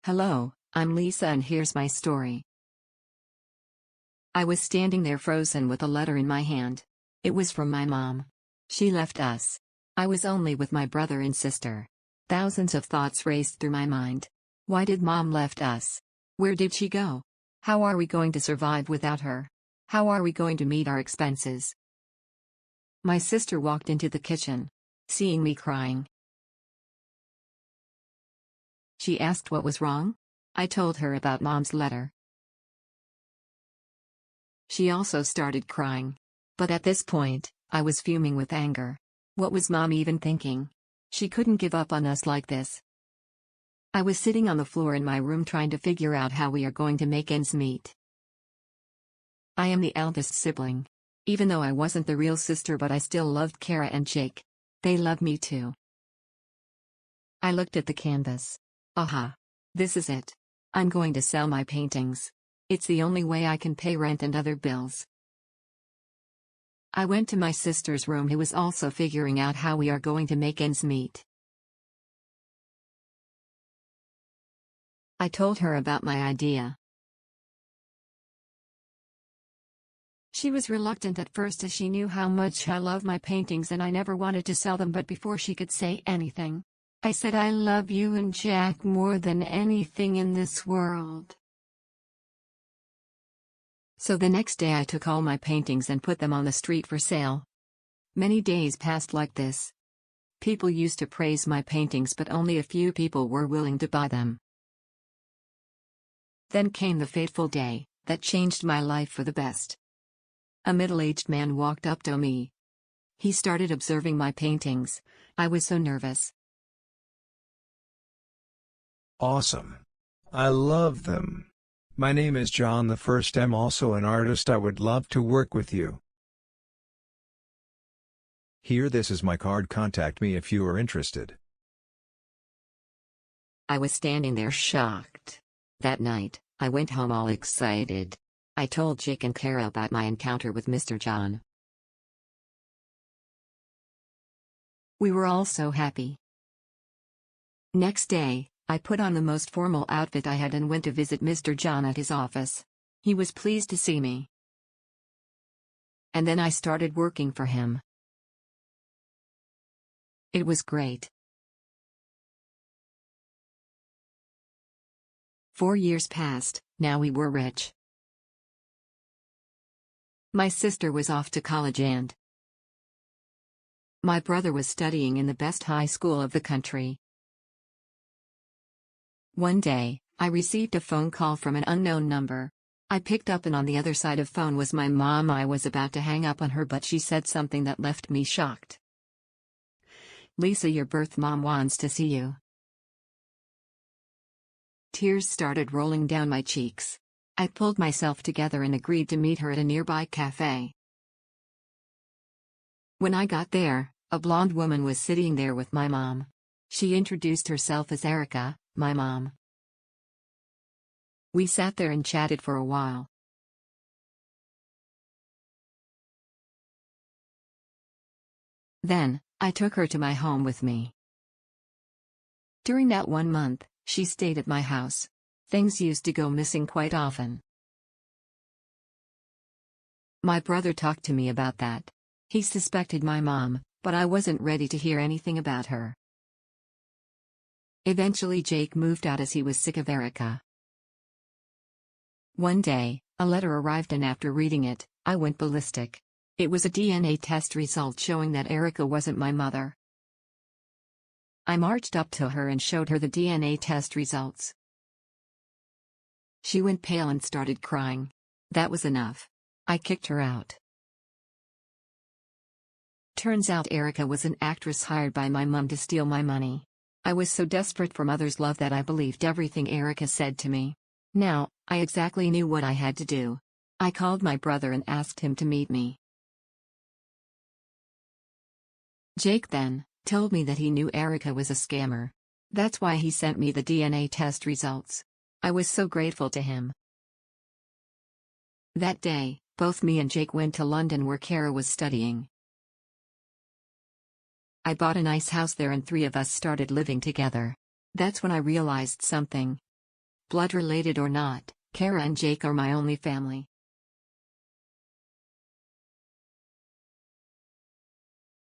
Hello, I'm Lisa and here's my story. I was standing there frozen with a letter in my hand. It was from my mom. She left us. I was only with my brother and sister. Thousands of thoughts raced through my mind. Why did mom left us? Where did she go? How are we going to survive without her? How are we going to meet our expenses? My sister walked into the kitchen, seeing me crying. She asked what was wrong. I told her about mom's letter. She also started crying. But at this point, I was fuming with anger. What was mom even thinking? She couldn't give up on us like this. I was sitting on the floor in my room trying to figure out how we are going to make ends meet. I am the eldest sibling. Even though I wasn't the real sister, but I still loved Kara and Jake. They loved me too. I looked at the canvas. Aha! This is it. I'm going to sell my paintings. It's the only way I can pay rent and other bills. I went to my sister's room, who was also figuring out how we are going to make ends meet. I told her about my idea. She was reluctant at first, as she knew how much I love my paintings and I never wanted to sell them, but before she could say anything, I said I love you and Jack more than anything in this world. So the next day I took all my paintings and put them on the street for sale. Many days passed like this. People used to praise my paintings, but only a few people were willing to buy them. Then came the fateful day that changed my life for the best. A middle-aged man walked up to me. He started observing my paintings. I was so nervous. Awesome. I love them. My name is John the First. I'm also an artist. I would love to work with you. Here, this is my card. Contact me if you are interested. I was standing there shocked. That night, I went home all excited. I told Jake and Kara about my encounter with Mr. John. We were all so happy. Next day, I put on the most formal outfit I had and went to visit Mr. John at his office. He was pleased to see me. And then I started working for him. It was great. 4 years passed, now we were rich. My sister was off to college and my brother was studying in the best high school of the country. One day, I received a phone call from an unknown number. I picked up, and on the other side of the phone was my mom. I was about to hang up on her, but she said something that left me shocked. "Lisa, your birth mom wants to see you." Tears started rolling down my cheeks. I pulled myself together and agreed to meet her at a nearby cafe. When I got there, a blonde woman was sitting there with my mom. She introduced herself as Erica, my mom. We sat there and chatted for a while. Then, I took her to my home with me. During that 1 month, she stayed at my house. Things used to go missing quite often. My brother talked to me about that. He suspected my mom, but I wasn't ready to hear anything about her. Eventually Jake moved out as he was sick of Erica. One day, a letter arrived, and after reading it, I went ballistic. It was a DNA test result showing that Erica wasn't my mother. I marched up to her and showed her the DNA test results. She went pale and started crying. That was enough. I kicked her out. Turns out Erica was an actress hired by my mom to steal my money. I was so desperate for mother's love that I believed everything Erica said to me. Now, I exactly knew what I had to do. I called my brother and asked him to meet me. Jake then told me that he knew Erica was a scammer. That's why he sent me the DNA test results. I was so grateful to him. That day, both me and Jake went to London, where Kara was studying. I bought a nice house there and 3 of us started living together. That's when I realized something. Blood related or not, Kara and Jake are my only family.